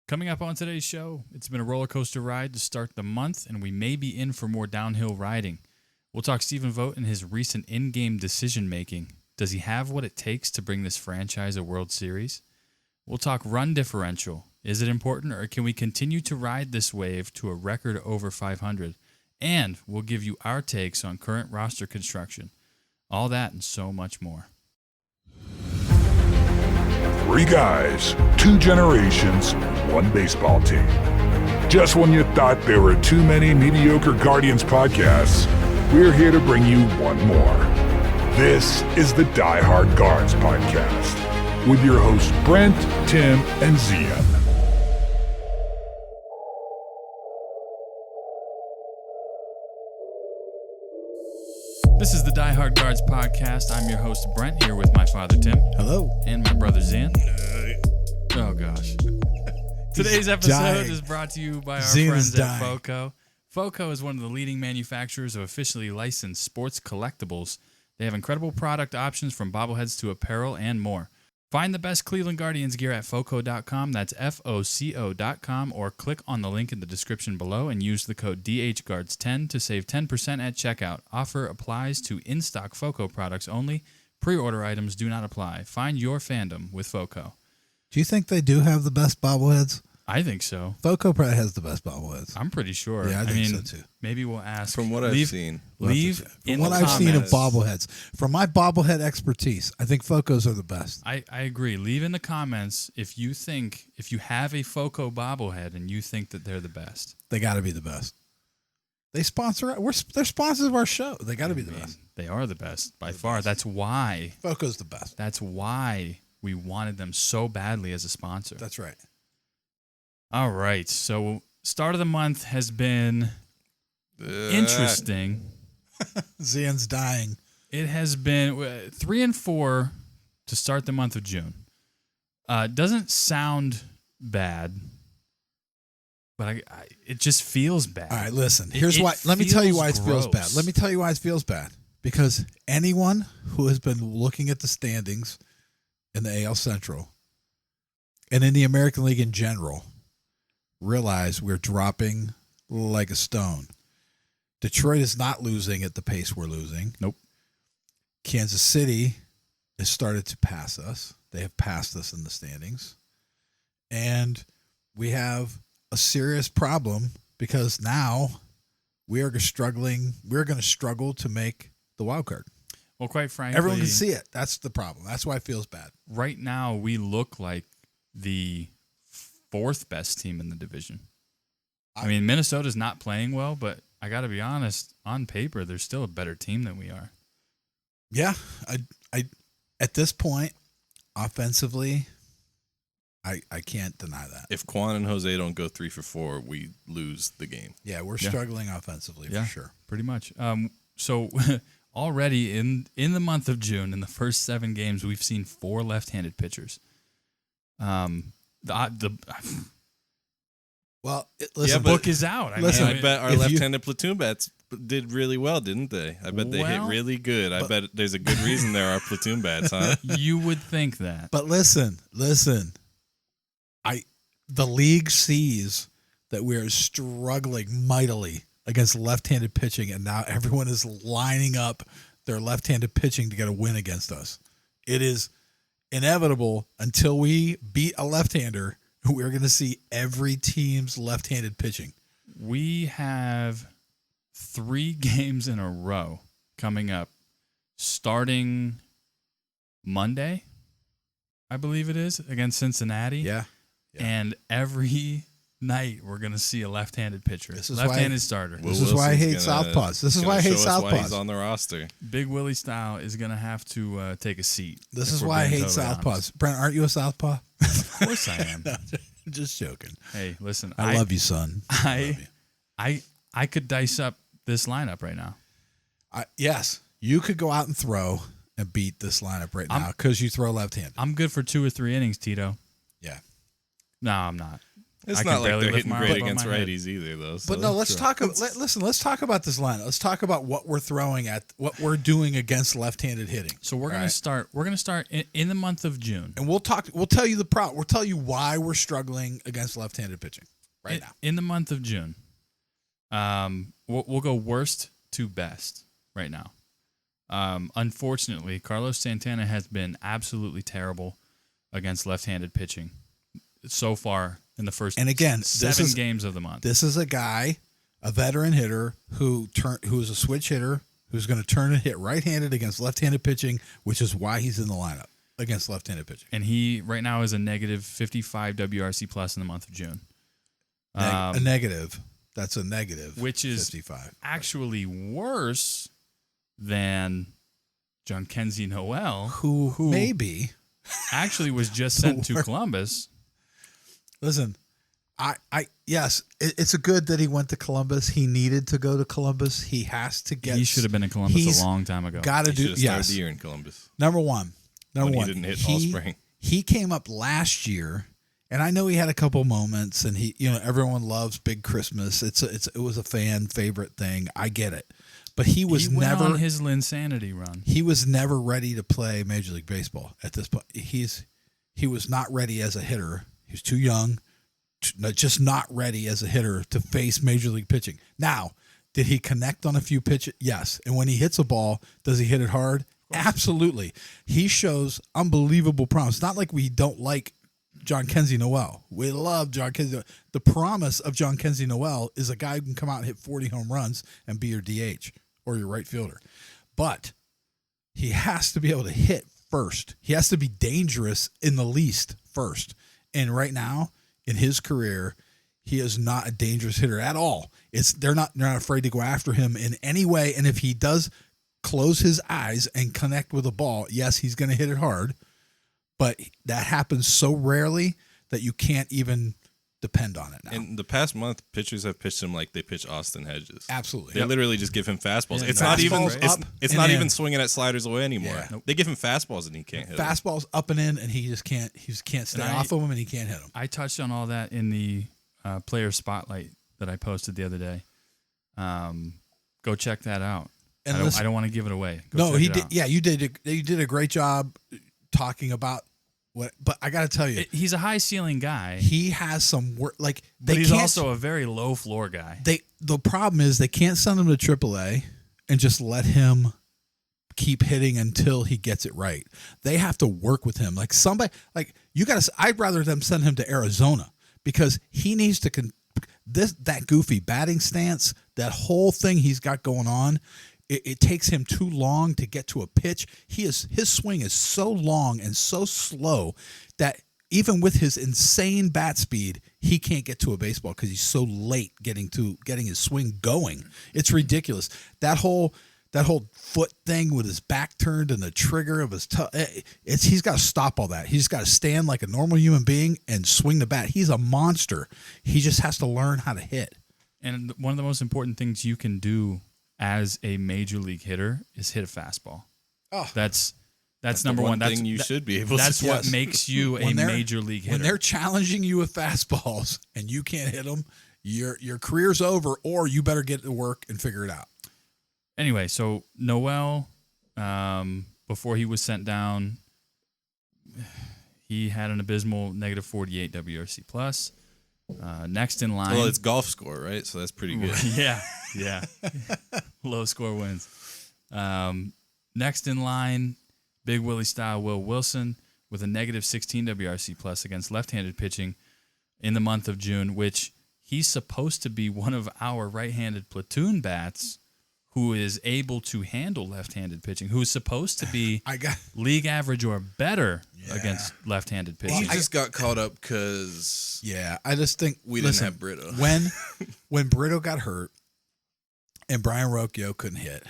Coming up on today's show, it's been a roller coaster ride to start the month, and we may be in for more downhill riding. We'll talk Stephen Vogt and his recent in-game decision-making. Does he have what it takes to bring this franchise a World Series? We'll talk run differential. Is it important, or can we continue to ride this wave to a record over 500? And we'll give you our takes on current roster construction. All that and so much more. 3 guys, 2 generations, 1 baseball team. Just when you thought there were too many mediocre Guardians podcasts, we're here to bring you one more. This is the Die Hard Guards podcast with your hosts Brent, Tim, and Zian. This is the Die Hard Guards podcast. I'm your host Brent, here with my father Tim. Hello. And my brother Zian. Oh gosh. Today's episode is brought to you by our friends at FOCO. FOCO is one of the leading manufacturers of officially licensed sports collectibles. They have incredible product options from bobbleheads to apparel and more. Find the best Cleveland Guardians gear at FOCO.com. That's FOCO.com, or click on the link in the description below and use the code DHGuards10 to save 10% at checkout. Offer applies to in-stock FOCO products only. Pre-order items do not apply. Find your fandom with FOCO. Do you think they do have the best bobbleheads? I think so. FOCO probably has the best bobbleheads. I'm pretty sure. Yeah, I think so too. Maybe we'll ask. From what I've seen. From what I've seen of bobbleheads. From my bobblehead expertise, I think FOCOs are the best. I agree. Leave in the comments if you have a FOCO bobblehead and you think that they're the best. They got to be the best. They sponsor. They're sponsors of our show. They got to be the best. They are the best by far. That's why FOCO's the best. That's why we wanted them so badly as a sponsor. That's right. All right. So start of the month has been interesting. Zian's dying. It has been 3 and 4 to start the month of June. Doesn't sound bad, but it just feels bad. All right, listen. Here's why. Let me tell you why it feels bad. Let me tell you why it feels bad. Because anyone who has been looking at the standings in the AL Central and in the American League in general realize we're dropping like a stone. Detroit is not losing at the pace we're losing. Nope. Kansas City has started to pass us. They have passed us in the standings. And we have a serious problem because now we are struggling. We're going to struggle to make the wild card. Well, quite frankly, everyone can see it. That's the problem. That's why it feels bad. Right now, we look like the 4th best team in the division. I mean, Minnesota's not playing well, but I got to be honest, on paper, they're still a better team than we are. Yeah, I at this point, offensively, I can't deny that. If Quan and Jose don't go 3 for 4, we lose the game. Yeah, we're struggling offensively for sure. Pretty much. So already in the month of June, in the first 7 games, we've seen 4 left-handed pitchers. The book is out. I bet our left-handed platoon bats did really well, didn't they? I bet they hit really good. I bet there's a good reason there are platoon bats, huh? You would think that. But listen. The league sees that we are struggling mightily against left-handed pitching, and now everyone is lining up their left-handed pitching to get a win against us. It is inevitable until we beat a left-hander. We're going to see every team's left-handed pitching. We have 3 games in a row coming up, starting Monday, I believe it is, against Cincinnati. Yeah. And every night we're going to see a left-handed pitcher, left-handed starter. This is why I hate Southpaws. This is why I hate Southpaws. He's on the roster. Big Willie style is going to have to take a seat. This is why I hate Southpaws. Brent, aren't you a Southpaw? Of course I am. No, just joking. Hey, listen. I love you, son. I could dice up this lineup right now. Yes, you could go out and throw and beat this lineup right now because you throw left-handed. I'm good for 2 or 3 innings, Tito. Yeah. No, I'm not. It's not like they're hitting great against righties either, though. So but no, let's talk. Listen, let's talk about this line. Let's talk about what we're throwing at, what we're doing against left-handed hitting. So we're gonna start. We're gonna start in the month of June, and we'll talk. We'll tell you the problem. We'll tell you why we're struggling against left-handed pitching now. In the month of June, we'll go worst to best right now. Unfortunately, Carlos Santana has been absolutely terrible against left-handed pitching so far in the first seven games of the month. This is a guy, a veteran hitter who's a switch hitter who's going to turn and hit right-handed against left-handed pitching, which is why he's in the lineup against left-handed pitching. And he right now is a negative 55 WRC plus in the month of June. A negative. That's a negative, which is 55. Actually worse than Jhonkensy Noel, who maybe actually was just sent to Columbus. Listen, yes, it's a good that he went to Columbus. He needed to go to Columbus. He has to get. He should have been in Columbus a long time ago. Got to do. Yes, the year in Columbus. Number one. He didn't hit all spring. He came up last year, and I know he had a couple moments, and everyone loves Big Christmas. It was a fan favorite thing. I get it, but he went never on his Linsanity run. He was never ready to play Major League Baseball at this point. He was not ready as a hitter. He was too young, just not ready as a hitter to face Major League pitching. Now, did he connect on a few pitches? Yes. And when he hits a ball, does he hit it hard? Absolutely. He shows unbelievable promise. It's not like we don't like Jhonkensy Noel. We love Jhonkensy. The promise of Jhonkensy Noel is a guy who can come out and hit 40 home runs and be your DH or your right fielder. But he has to be able to hit first. He has to be dangerous in the least first. And right now, in his career, he is not a dangerous hitter at all. They're not afraid to go after him in any way. And if he does close his eyes and connect with a ball, yes, he's going to hit it hard. But that happens so rarely that you can't even depend on it now. In the past month, pitchers have pitched him like they pitch Austin Hedges. Absolutely. They literally just give him fastballs. Yeah, it's not even swinging at sliders away anymore. Yeah. Nope. They give him fastballs and he can't hit them. Fastballs up and in, and he just can't stay off of them, and he can't hit them. I touched on all that in the player spotlight that I posted the other day. Go check that out. And I don't want to give it away. He did. Yeah, you did. You did a great job talking about what. But I got to tell you, he's a high ceiling guy. He has some work. But he's also a very low floor guy. The problem is they can't send him to AAA and just let him keep hitting until he gets it right. They have to work with him. I'd rather them send him to Arizona because he needs to that goofy batting stance, that whole thing he's got going on. It takes him too long to get to a pitch. His swing is so long and so slow that even with his insane bat speed, he can't get to a baseball because he's so late getting his swing going. It's ridiculous. That whole foot thing with his back turned and the trigger of his he's got to stop all that. He's got to stand like a normal human being and swing the bat. He's a monster. He just has to learn how to hit. And one of the most important things you can do as a major league hitter is hit a fastball. Oh, that's number one. That's thing you should be able. That's to what makes you a major league hitter. When they're challenging you with fastballs and you can't hit them, your career's over, or you better get to work and figure it out. Anyway, so Noel, before he was sent down, he had an abysmal negative 48 WRC plus. Next in line. Well, it's golf score, right? So that's pretty good. Yeah. Low score wins. Next in line, Big Willie style Will Wilson with a negative 16 WRC plus against left-handed pitching in the month of June, which he's supposed to be one of our right-handed platoon bats who is able to handle left-handed pitching, who's supposed to be league average or better against left-handed pitching. He just got caught up because I just think we didn't have Brito. When Brito got hurt and Brian Rocchio couldn't hit,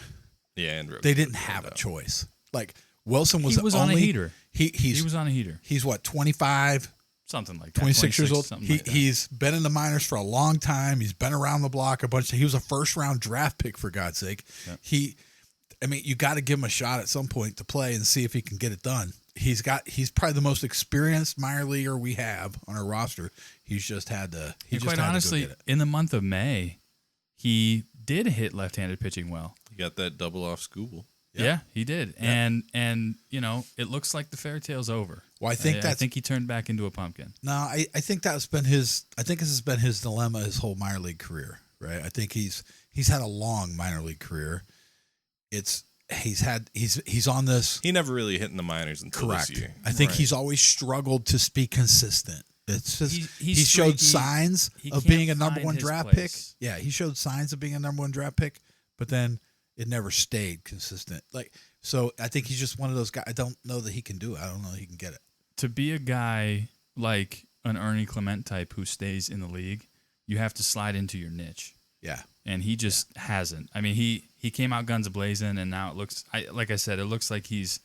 they didn't have a choice. Like Wilson was on a heater. He was on a heater. He's what, 25? Something like that. 26 years old. Like he's been in the minors for a long time. He's been around the block a bunch. He was a first-round draft pick, for God's sake. Yep. You got to give him a shot at some point to play and see if he can get it done. He's probably the most experienced minor leaguer we have on our roster. He's just had to. Quite honestly, in the month of May, he did hit left-handed pitching well. He got that double off Scooble. Yeah, he did. Yeah. And it looks like the fairy tale's over. Well, I think he turned back into a pumpkin. No, I think that's been his. I think this has been his dilemma his whole minor league career. Right. I think he's had a long minor league career. He's on this. He never really hit in the minors until this year. I think he's always struggled to be consistent. It's just he showed signs of being a number one draft pick. Yeah, he showed signs of being a number one draft pick, but then it never stayed consistent. So I think he's just one of those guys. I don't know that he can do it. I don't know that he can get it. To be a guy like an Ernie Clement type who stays in the league, you have to slide into your niche. Yeah. And he just hasn't. I mean, he came out guns a-blazing, and now it looks like I said, it looks like he's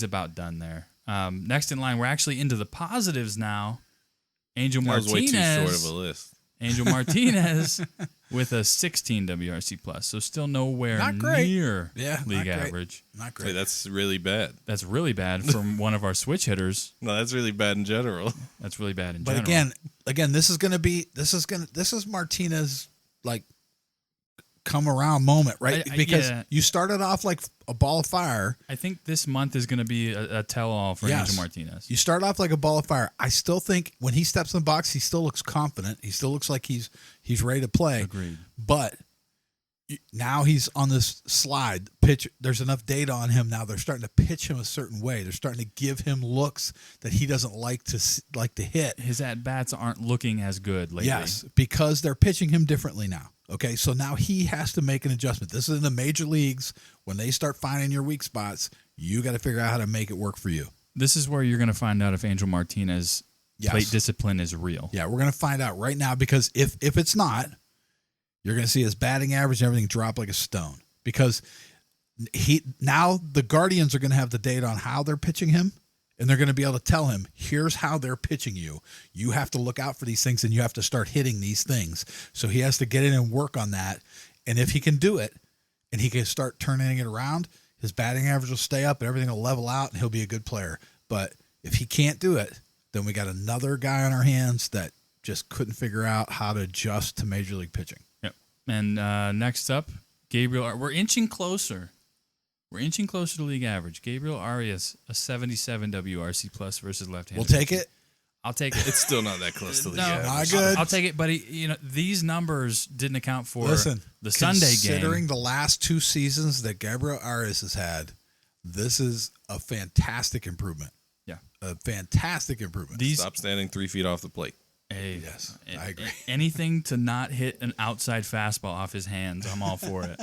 about done there. Next in line, we're actually into the positives now. Angel Martinez. That was way too short of a list. Angel Martinez with a 16 WRC plus, so still nowhere near league average. Not great. Hey, that's really bad. That's really bad from one of our switch hitters. No, that's really bad in general. That's really bad in general. But again, this is Martinez come around moment, right? Because you started off like a ball of fire. I think this month is going to be a tell-all for Angel Martinez. You start off like a ball of fire. I still think when he steps in the box, he still looks confident. He still looks like he's ready to play. Agreed. But now he's on this slide pitch. There's enough data on him now. They're starting to pitch him a certain way. They're starting to give him looks that he doesn't like to hit. His at-bats aren't looking as good lately. Yes, because they're pitching him differently now. Okay, so now he has to make an adjustment. This is in the major leagues. When they start finding your weak spots, you got to figure out how to make it work for you. This is where you're going to find out if Angel Martinez plate discipline is real. Yeah, we're going to find out right now, because if it's not, you're going to see his batting average and everything drop like a stone, because now the Guardians are going to have the data on how they're pitching him. And they're going to be able to tell him, here's how they're pitching you. You have to look out for these things, and you have to start hitting these things. So he has to get in and work on that. And if he can do it, and he can start turning it around, his batting average will stay up and everything will level out, and he'll be a good player. But if he can't do it, then we got another guy on our hands that just couldn't figure out how to adjust to major league pitching. Yep. And next up, Gabriel. We're inching closer. We're inching closer to league average. Gabriel Arias, a 77 WRC plus versus left-handed. We'll take it. I'll take it. It's still not that close to league average. Not good. I'll take it, but these numbers didn't account for the Sunday game. Considering the last two seasons that Gabriel Arias has had, this is a fantastic improvement. Yeah. A fantastic improvement. Stop standing 3 feet off the plate. Hey, yes, I agree. Anything to not hit an outside fastball off his hands, I'm all for it.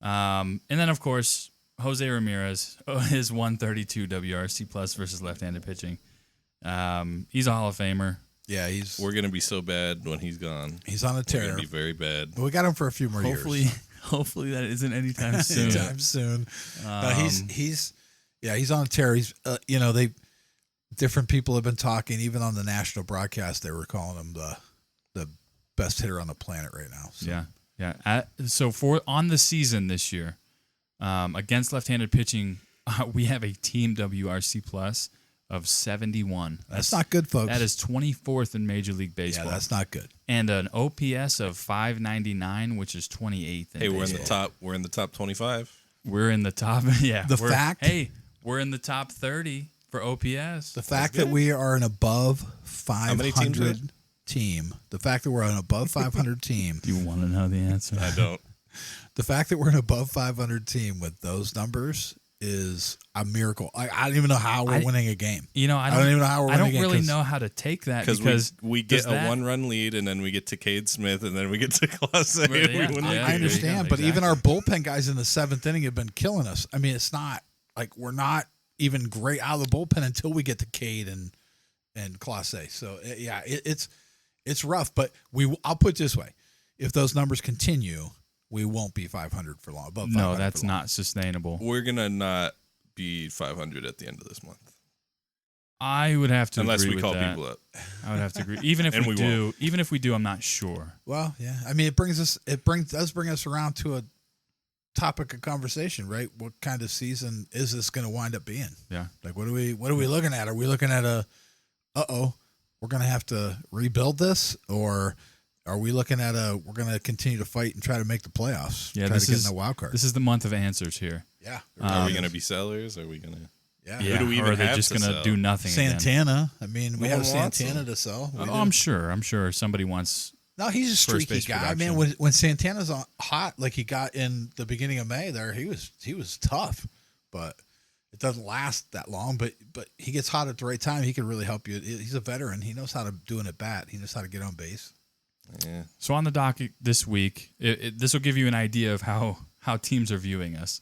And then, of course, Jose Ramirez, his 132 WRC plus versus left-handed pitching. He's a Hall of Famer. Yeah, we're going to be so bad when he's gone. He's on a tear. We're going to be very bad. But we got him for a few more years. Hopefully that isn't anytime soon. Anytime soon. He's on a tear. He's different people have been talking, even on the national broadcast, they were calling him the best hitter on the planet right now. So. Yeah. Yeah. So on the season this year, against left-handed pitching, we have a team WRC plus of 71. That's not good, folks. That is 24th in Major League Baseball. Yeah, that's not good. And an OPS of 599, which is 28th. Hey, we're in the top. We're in the top 25. We're in the top. Yeah. We're in the top 30 for OPS. The fact that we are an above 500 team. The fact that we're an above 500 team. Do you want to know the answer? I don't. The fact that we're an above 500 team with those numbers is a miracle. I don't even know how we're winning a game. I don't even know how we're winning a game. I don't really know how to take that because we get a 1-run lead, and then we get to Cade Smith, and then we get to Class A. I understand, but even our bullpen guys in the 7th inning have been killing us. I mean, it's not like we're not even great out of the bullpen until we get to Cade and Class A. So yeah, it's rough, but I'll put it this way: if those numbers continue, we won't be 500 for long. No, that's not sustainable. We're gonna not be 500 at the end of this month. I would have to unless agree we call with that. people up. I would have to agree. Even if we do, I'm not sure. Well, yeah. I mean, does bring us around to a topic of conversation, right? What kind of season is this going to wind up being? Yeah. Like, what are we looking at? Are we looking at we're going to have to rebuild this, or are we looking at we're going to continue to fight and try to make the playoffs? Yeah, try to get in the wild card. This is the month of answers here. Yeah. Are we going to be sellers? Are we going to? Yeah. Who do we even or are they have just to going to sell? do nothing Santana. again? I mean, we No have one wants Santana him. to sell. I'm sure somebody wants. No, he's a First streaky base guy. production. Man, when Santana's hot, like he got in the beginning of May there, he was tough, but it doesn't last that long. But he gets hot at the right time. He can really help you. He's a veteran. He knows how to do an at bat. He knows how to get on base. Yeah. So on the docket this week, this will give you an idea of how teams are viewing us.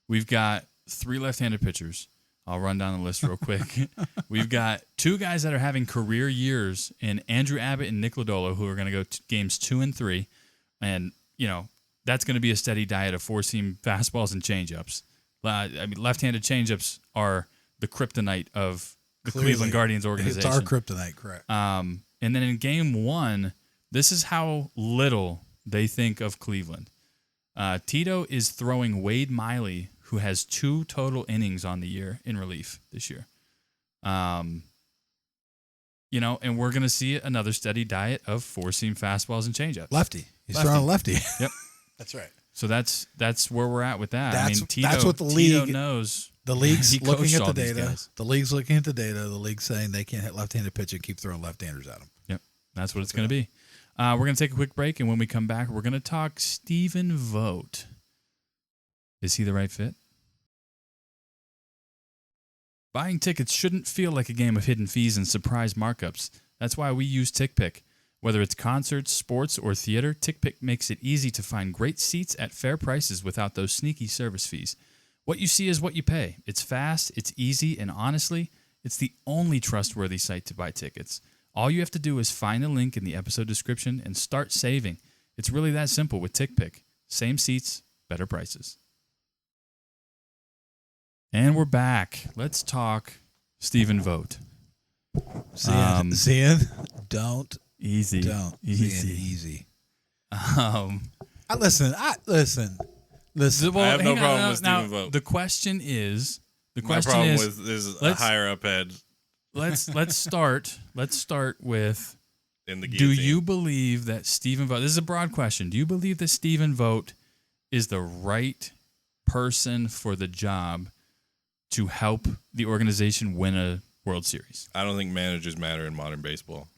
We've got 3 left-handed pitchers. I'll run down the list real quick. We've got 2 guys that are having career years in Andrew Abbott and Nick Lodolo, who are going to go games 2 and 3. And, that's going to be a steady diet of 4-seam fastballs and changeups. Left-handed changeups are the kryptonite of the Cleveland Guardians organization. It's our kryptonite, correct. And then in game 1, this is how little they think of Cleveland. Tito is throwing Wade Miley, who has 2 total innings on the year in relief this year. And we're going to see another steady diet of 4-seam fastballs and changeups. Lefty. He's throwing lefty. Yep. That's right. So that's where we're at with that. That's what the Tito league knows. The league's He looking coached at all the these data. guys. The league's looking at the data. The league's saying they can't hit left-handed pitch and keep throwing left-handers at them. Yep. That's what it's going to be. We're going to take a quick break, and when we come back, we're going to talk Stephen Vogt. Is he the right fit? Buying tickets shouldn't feel like a game of hidden fees and surprise markups. That's why we use TickPick. Whether it's concerts, sports, or theater, TickPick makes it easy to find great seats at fair prices without those sneaky service fees. What you see is what you pay. It's fast, it's easy, and honestly, it's the only trustworthy site to buy tickets. All you have to do is find a link in the episode description and start saving. It's really that simple with TickPick. Same seats, better prices. And we're back. Let's talk Stephen Vogt. Seeing? Don't. Easy. Easy. Listen. Well, I have no problem with Stephen Vogt. The question is, my problem is a higher up head. Let's start with. In the do you believe that Stephen Vogt? This is a broad question. Do you believe that Stephen Vogt is the right person for the job to help the organization win a World Series? I don't think managers matter in modern baseball.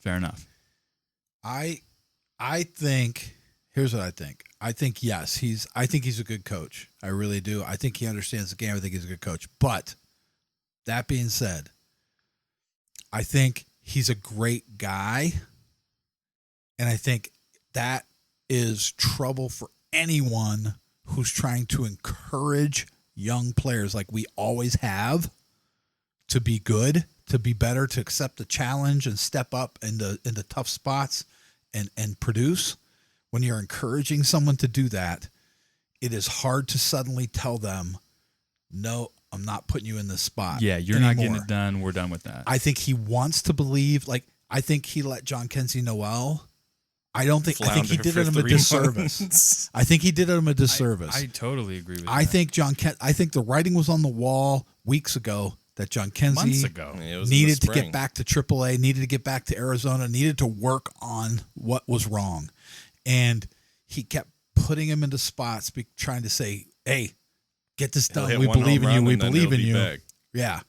Fair enough. I think here's what I think. I think yes, I think he's a good coach. I really do. I think he understands the game. I think he's a good coach. But that being said, I think he's a great guy. And I think that is trouble for anyone who's trying to encourage young players like we always have to be good, to be better, to accept the challenge and step up in the tough spots and produce. When you're encouraging someone to do that, it is hard to suddenly tell them, no, I'm not putting you in this spot. Yeah, you're anymore. not getting it done. We're done with that. I think he wants to believe, I think he let John Kenzie Noel. I think he did him a disservice. I think he did him a disservice. I totally agree with that. I think I think the writing was on the wall weeks ago that John Kenzie months ago needed to get back to AAA, needed to get back to Arizona, needed to work on what was wrong. And he kept putting him into spots, trying to say, hey, get this done. We believe in you. We believe in you. Back. Yeah.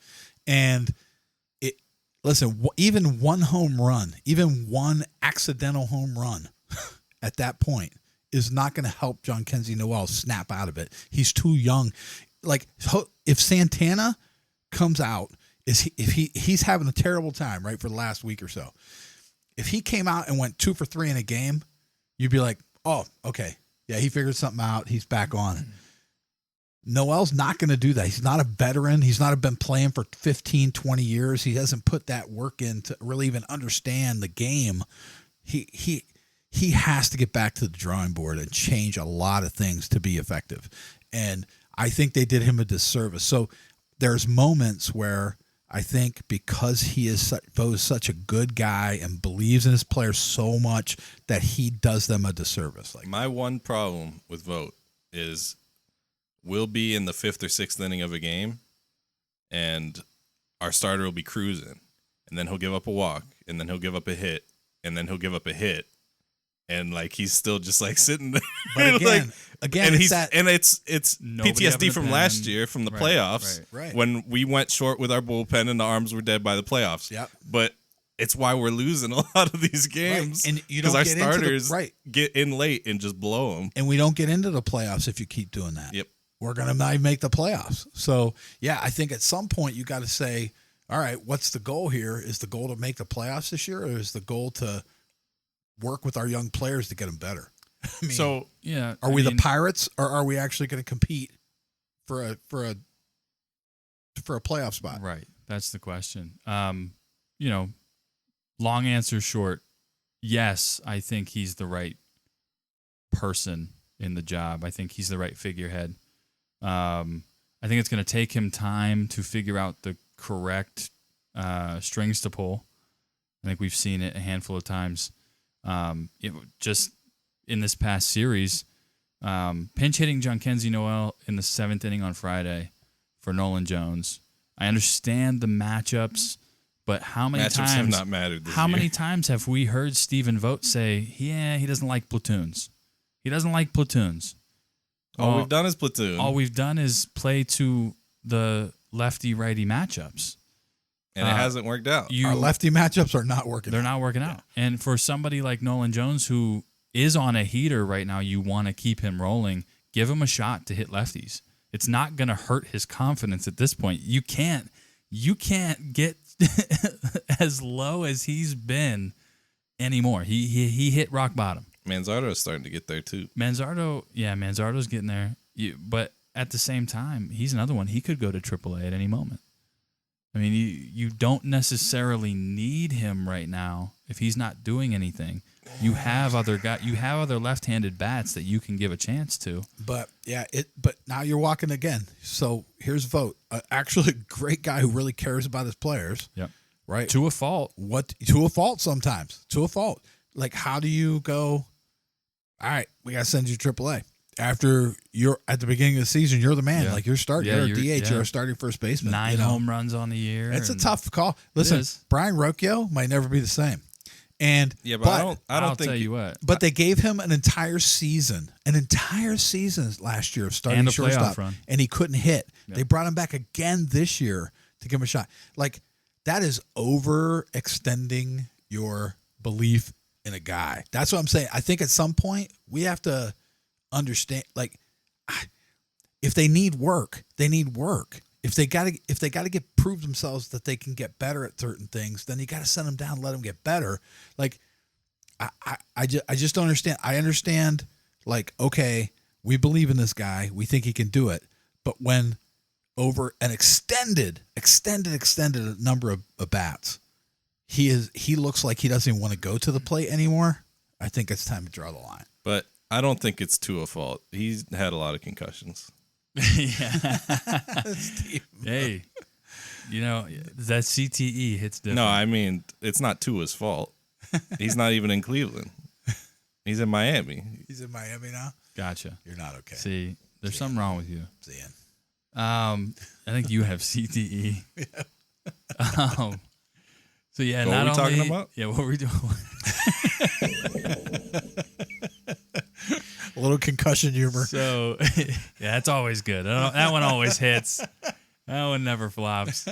And listen, even one home run, even one accidental home run at that point is not going to help John Kenzie Noel snap out of it. He's too young. If Santana comes out, he's having a terrible time, right, for the last week or so. If he came out and went 2 for 3 in a game, you'd be like, oh, okay. Yeah, he figured something out. He's back on it. Noel's not going to do that. He's not a veteran. He's not been playing for 15, 20 years. He hasn't put that work in to really even understand the game. He has to get back to the drawing board and change a lot of things to be effective. And I think they did him a disservice. So there's moments where I think because he is such a good guy and believes in his players so much that he does them a disservice. My one problem with Vogt is we'll be in the 5th or 6th inning of a game, and our starter will be cruising. and then he'll give up a walk, and then he'll give up a hit, and then he'll give up a hit. And like he's still just like sitting there, but again, and it's PTSD from last year from the playoffs, right. When we went short with our bullpen and the arms were dead by the playoffs. Yep. But it's why we're losing a lot of these games, and you don't our get starters into get in late and just blow them. And we don't get into the playoffs if you keep doing that. Yep, we're gonna not make the playoffs. So yeah, I think at some point you got to say, all right, what's the goal here? Is the goal to make the playoffs this year, or is the goal to work with our young players to get them better? I mean, so yeah, are we the Pirates, or are we actually going to compete for a playoff spot? Right, that's the question. Long answer short, yes, I think he's the right person in the job. I think he's the right figurehead. I think it's going to take him time to figure out the correct strings to pull. I think we've seen it a handful of times. Just in this past series, pinch hitting Jhonkensy Noel in the 7th inning on Friday for Nolan Jones. I understand the matchups, but how many matchups times have not mattered this year. many times have we heard Stephen Vogt say, "Yeah, he doesn't like platoons. He doesn't like platoons." All we've done is platoon. All we've done is play to the lefty-righty matchups. And it hasn't worked out. Our lefty matchups are not working. They're not working out. And for somebody like Nolan Jones, who is on a heater right now, you want to keep him rolling. Give him a shot to hit lefties. It's not going to hurt his confidence at this point. You can't get as low as he's been anymore. He hit rock bottom. Manzardo is starting to get there too. Manzardo's getting there. But at the same time, he's another one. He could go to AAA at any moment. I mean, you don't necessarily need him right now if he's not doing anything. You have other left-handed bats that you can give a chance to. But but now you're walking again. So here's Vogt, actually a great guy who really cares about his players. Yep. Right. To a fault. To a fault sometimes. To a fault. Like, how do you go, all right, we got to send you to AAA. After you're at the beginning of the season, you're the man. Yeah. Like, you're starting. Yeah, you're a DH. You're a starting first baseman. 9 home runs on the year. It's a tough call. Listen, Brian Rocchio might never be the same. And but I don't think tell you what. But they gave him an entire season last year of starting and a shortstop, run. And he couldn't hit. Yep. They brought him back again this year to give him a shot. Like, that is overextending your belief in a guy. That's what I'm saying. I think at some point we have to understand, like, if they need work, they need work. If they got to prove themselves that they can get better at certain things, then you got to send them down and let them get better. Like, I just don't understand. I understand, like, okay, we believe in this guy. We think he can do it. But when over an extended number of bats, he looks like he doesn't even want to go to the plate anymore, I think it's time to draw the line. But I don't think it's to a fault. He's had a lot of concussions. Yeah. Hey, that CTE hits different. No, I mean, it's not Tua's fault. He's not even in Cleveland. He's in Miami. He's in Miami now? Gotcha. You're not okay. See, there's something wrong with you. Seeing. I think you have CTE. So yeah, what are we talking about? Yeah, what were we doing? A little concussion humor. So, yeah, that's always good. That one always hits. That one never flops.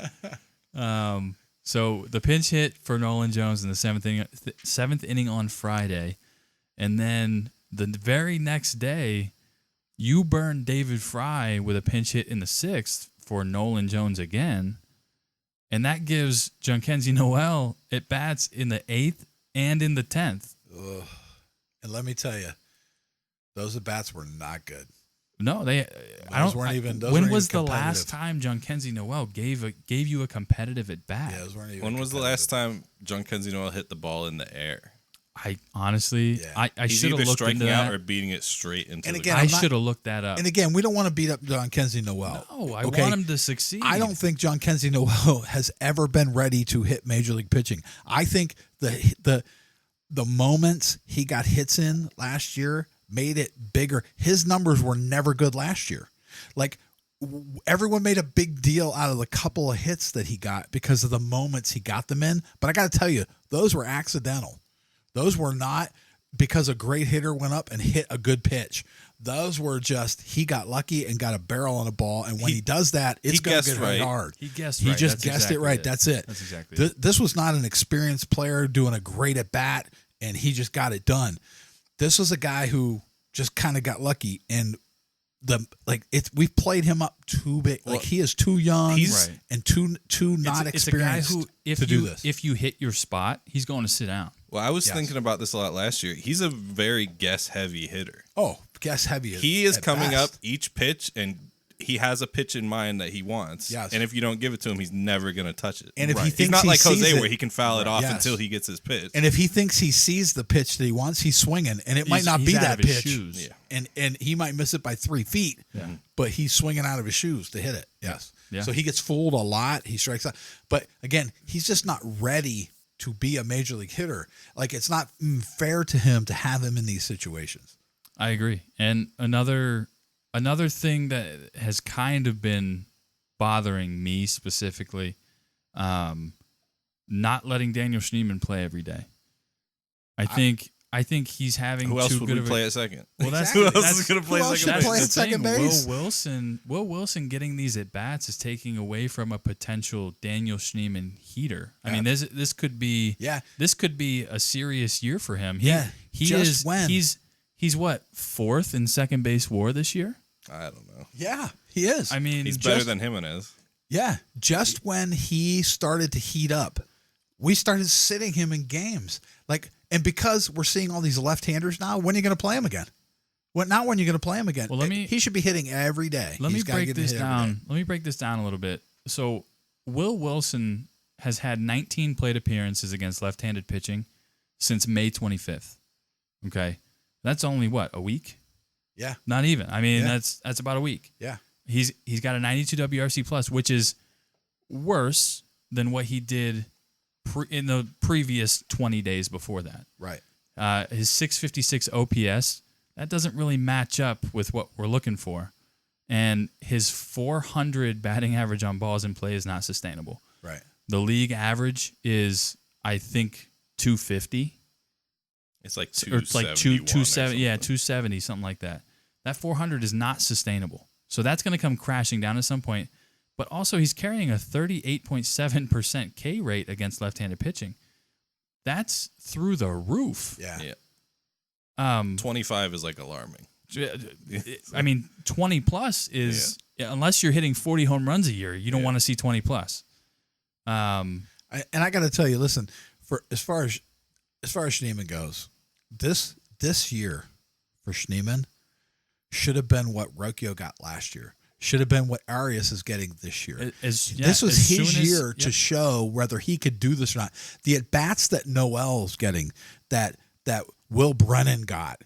So the pinch hit for Nolan Jones in the seventh inning on Friday, and then the very next day, you burned David Fry with a pinch hit in the 6th for Nolan Jones again, and that gives Jhonkensy Noel at bats in the 8th and in the 10th. Ugh. And let me tell you, those at bats were not good. No, when was the last time Jhonkensy Noel gave you a competitive at bat? Yeah, those weren't even. When was the last time Jhonkensy Noel hit the ball in the air? I honestly, I should have looked striking into out that. or beating it straight into. And the again, I should have looked that up. And again, we don't want to beat up Jhonkensy Noel. No, I want him to succeed. I don't think Jhonkensy Noel has ever been ready to hit major league pitching. I think the moments he got hits in last year made it bigger. His numbers were never good last year. Like, everyone made a big deal out of the couple of hits that he got because of the moments he got them in. But I got to tell you, those were accidental. Those were not because a great hitter went up and hit a good pitch. Those were just, he got lucky and got a barrel on a ball. And when he does that, it's going to get hit hard. He guessed He right. just That's guessed exactly it right. That's it. That's exactly it. This was not an experienced player doing a great at bat, and he just got it done. This was a guy who just kind of got lucky, and we've played him up too big. Like, he is too young and too not experienced it's a guy who, to do this. If you hit your spot, he's going to sit down. Well, I was thinking about this a lot last year. He's a very guess-heavy hitter. Oh, guess heavy. He is coming up each pitch, and he has a pitch in mind that he wants. Yes. And if you don't give it to him, he's never going to touch it. And if he thinks he's not like Jose, where he can foul it off Yes. until he gets his pitch. And if he thinks he sees the pitch that he wants, he's swinging, and it might not be out that of his pitch. shoes. And he might miss it by 3 feet, but he's swinging out of his shoes to hit it. Yes. Yeah. So he gets fooled a lot. He strikes out. But again, he's just not ready to be a major league hitter. Like, it's not fair to him to have him in these situations. I agree. And another thing that has kind of been bothering me specifically, not letting Daniel Schneemann play every day. I think he's having who else too would good we of play at second? Well, that's who else that's, is going to play who else second should base? play at the second thing. base? Will Wilson getting these at bats is taking away from a potential Daniel Schneemann heater. I mean, this could be a serious year for him. He's what, 4th in second base WAR this year? I don't know. Yeah, he is. I mean, He's better than Jimenez. Yeah, just when he started to heat up, we started sitting him in games. And because we're seeing all these left-handers now, when are you going to play him again? Not when you're going to play him again. Well, he should be hitting every day. Let me break this down. Let me break this down a little bit. So, Will Wilson has had 19 plate appearances against left-handed pitching since May 25th. Okay, that's only what, a week? Yeah, not even. I mean, that's about a week. Yeah, he's got a 92 WRC plus, which is worse than what he did in the previous 20 days before that. Right. His 656 OPS, that doesn't really match up with what we're looking for. And his 400 batting average on balls in play is not sustainable. Right. The league average is, I think, 250. It's like 270. Yeah, 270, something like that. That 400 is not sustainable. So that's going to come crashing down at some point. But also, he's carrying a 38.7% K rate against left-handed pitching. That's through the roof. Yeah. 25 is like alarming. I mean, 20 plus is unless you're hitting 40 home runs a year, you don't want to see 20 plus. And I got to tell you, listen, for as far as Schneemann goes, this year for Schneemann should have been what Rocchio got last year. Should have been what Arias is getting this year. This was his year to show whether he could do this or not. The at-bats that Noel's getting, that Will Brennan got,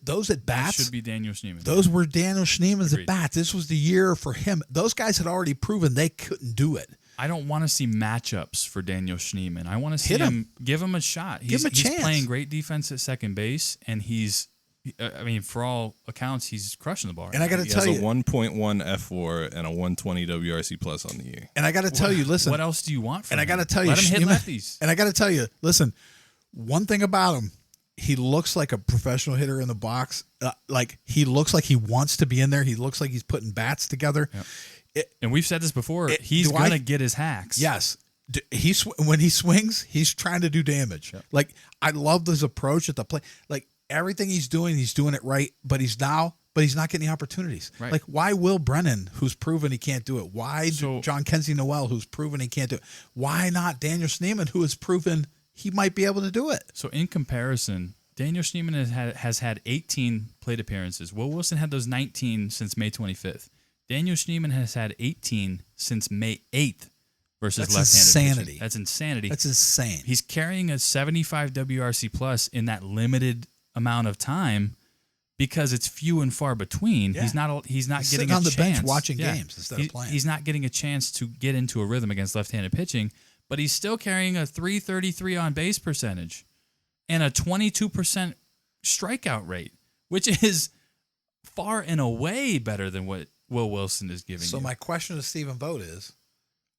those at-bats should be Daniel Schneemann. Those were Daniel Schneemann's at-bats. This was the year for him. Those guys had already proven they couldn't do it. I don't want to see matchups for Daniel Schneemann. I want to see him, give him a shot. Give him a chance. He's playing great defense at second base, and for all accounts, he's crushing the ball. And I got to tell you, he has a 1.1 F4 and a 120 WRC plus on the year. And I got to tell you, listen. What else do you want from him? And I got to tell you, let him hit lefties. And I got to tell you, listen. One thing about him, he looks like a professional hitter in the box. He looks like he wants to be in there. He looks like he's putting bats together. Yep. And we've said this before. He's going to get his hacks. Yes. When he swings, he's trying to do damage. Yep. I love his approach at the plate. Everything he's doing it right, but he's not getting the opportunities. Right. Why Will Brennan, who's proven he can't do it? Why John Kenzie Noel, who's proven he can't do it? Why not Daniel Schneemann, who has proven he might be able to do it? So in comparison, Daniel Schneemann has had 18 plate appearances. Will Wilson had those 19 since May 25th. Daniel Schneemann has had 18 since May 8th versus left-handed pitching. That's insanity. That's insane. He's carrying a 75 WRC plus in that limited amount of time because it's few and far between. Yeah. He's not getting a chance. On the bench watching games instead of playing. He's not getting a chance to get into a rhythm against left-handed pitching, but he's still carrying a 333 on base percentage and a 22% strikeout rate, which is far and away better than what Will Wilson is giving you. So my question to Stephen Vogt is,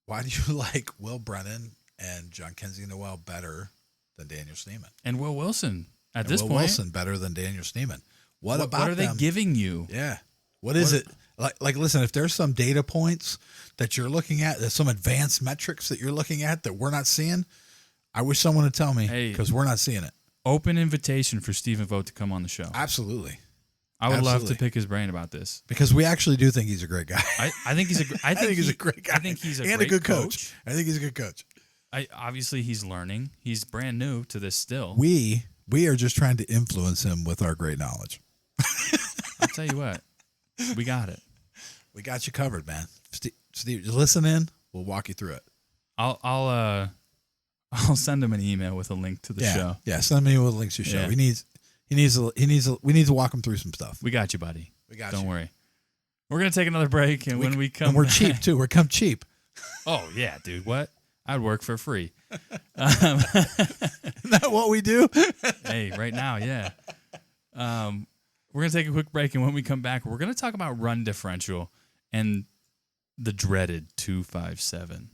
why do you like Will Brennan and John Kenzie Noel better than Daniel Sneeman? And Will Wilson at and this Will point. Wilson better than Daniel Sneeman. What about What are they them? giving you? Yeah. What is it? Like, listen, if there's some data points that you're looking at, there's some advanced metrics that you're looking at that we're not seeing, I wish someone would tell me because we're not seeing it. Open invitation for Stephen Vogt to come on the show. Absolutely. I would love to pick his brain about this. Because we actually do think he's a great guy. I think he's I think he's a great guy. I think he's a good coach. I think he's a good coach. Obviously, he's learning. He's brand new to this still. We are just trying to influence him with our great knowledge. I'll tell you what. We got it. We got you covered, man. Steve, just listen in. We'll walk you through it. I'll send him an email with a link to the show. Yeah, send me with a link to your show. Yeah. We need to walk him through some stuff. We got you, buddy. Don't you. worry. We're gonna take another break, and when we come, and we're back, cheap too. We're come cheap. Oh yeah, dude. What? I'd work for free. Isn't that what we do? Hey, right now, yeah. We're gonna take a quick break, and when we come back, we're gonna talk about run differential and the dreaded 257.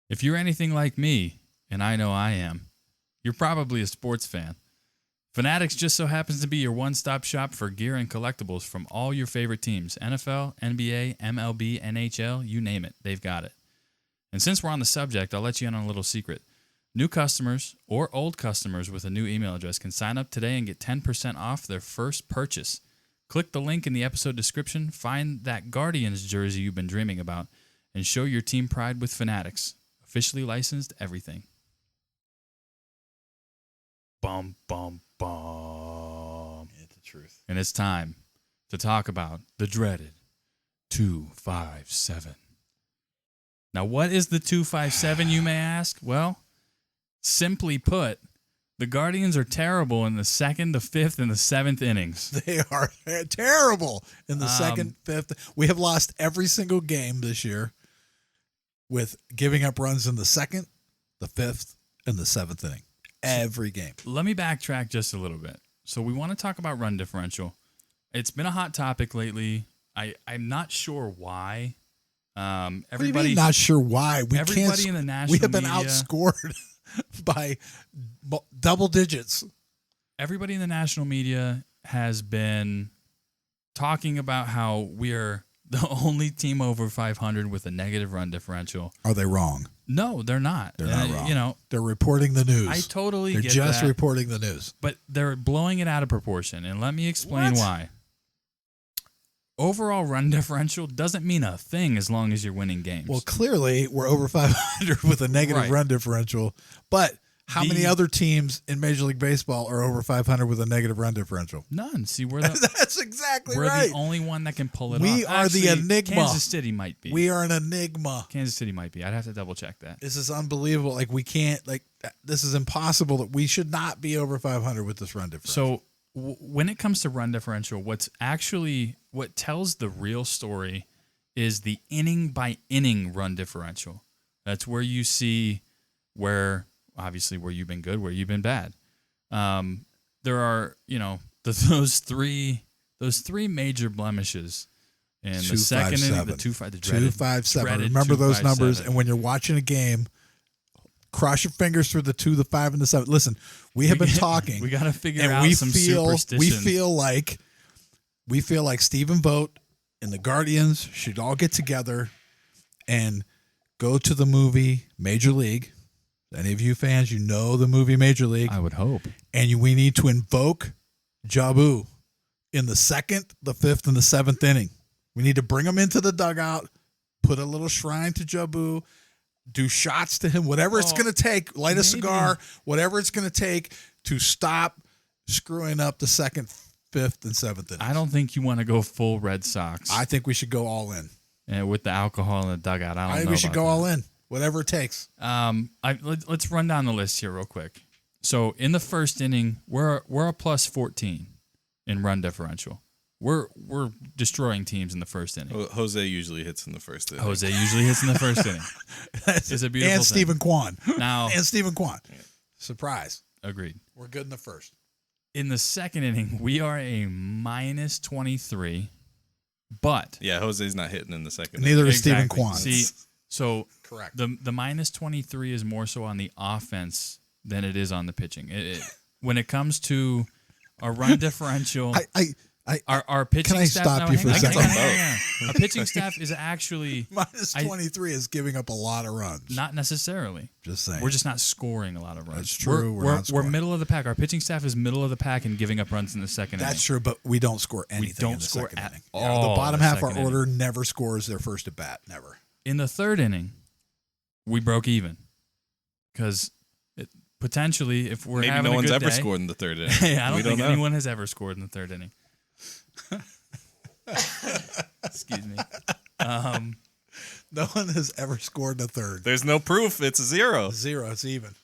If you're anything like me, and I know I am, you're probably a sports fan. Fanatics just so happens to be your one-stop shop for gear and collectibles from all your favorite teams. NFL, NBA, MLB, NHL, you name it, they've got it. And since we're on the subject, I'll let you in on a little secret. New customers or old customers with a new email address can sign up today and get 10% off their first purchase. Click the link in the episode description, find that Guardians jersey you've been dreaming about, and show your team pride with Fanatics. Officially licensed everything. Bum, bum, bum. It's the truth. And it's time to talk about the dreaded 257. Now, what is the 257, you may ask? Well, simply put, the Guardians are terrible in the second, the fifth, and the seventh innings. They are terrible in the second, fifth. We have lost every single game this year with giving up runs in the second, the fifth, and the seventh inning. Every game. Let me backtrack just a little bit. So we want to talk about run differential. It's been a hot topic lately. I'm not sure why. Everybody not sure why. Everybody in the national we have been media, outscored by double digits. Everybody in the national media has been talking about how we are the only team over 500 with a negative run differential. Are they wrong? No, they're not. They're not wrong. They're reporting the news. I totally get that. They're just reporting the news. But they're blowing it out of proportion, and let me explain why. Overall run differential doesn't mean a thing as long as you're winning games. Well, clearly we're over 500 with a negative run differential, but how many other teams in Major League Baseball are over 500 with a negative run differential? None. See, that's exactly right. We're the only one that can pull it off. We are the enigma. Kansas City might be. We are an enigma. Kansas City might be. I'd have to double check that. This is unbelievable. Like we can't. Like this is impossible. That we should not be over 500 with this run differential. So when it comes to run differential, what tells the real story is the inning by inning run differential. That's where you see obviously where you've been good, where you've been bad. There are, those three major blemishes in the second inning, the 257. Remember those numbers, and when you're watching a game, cross your fingers through the 2, the 5, and the 7. Listen, we have been talking. We got to figure out some superstition. We feel like Stephen Vogt and the Guardians should all get together and go to the movie Major League. Any of you fans, you know the movie Major League. I would hope. And we need to invoke Jabu in the second, the fifth, and the seventh inning. We need to bring him into the dugout, put a little shrine to Jabu, do shots to him, whatever it's going to take, light a cigar, whatever it's going to take to stop screwing up the second, fifth, and seventh inning. I don't think you want to go full Red Sox. I think we should go all in. And with the alcohol in the dugout, I think we should go all in. Whatever it takes. Let's run down the list here real quick. So in the first inning, we're a plus 14 in run differential. We're destroying teams in the first inning. Jose usually hits in the first inning. It's a beautiful and thing. Stephen Kwan. Now and Stephen Kwan. Surprise. Agreed. We're good in the first. In the second inning, we are a minus 23, but yeah, Jose's not hitting in the second. Neither is Stephen Kwan. See, so correct. The minus 23 is more so on the offense than it is on the pitching. When it comes to our run differential, our pitching can I staff. stop you for a second? Our pitching staff is actually minus 23 is giving up a lot of runs. Not necessarily. Just saying. We're just not scoring a lot of runs. That's true. We're middle of the pack. Our pitching staff is middle of the pack and giving up runs in the second inning. That's true, but we don't score anything. We don't in the score second at inning. all. The bottom in the half of our second order inning. never scores their first at bat. Never. In the third inning, we broke even because potentially, if we're maybe having no a one's good ever day, scored in the third inning. Hey, I don't think know. anyone has ever scored in the third inning. Excuse me. No one has ever scored in the third. There's no proof. It's a 0. 0. It's even.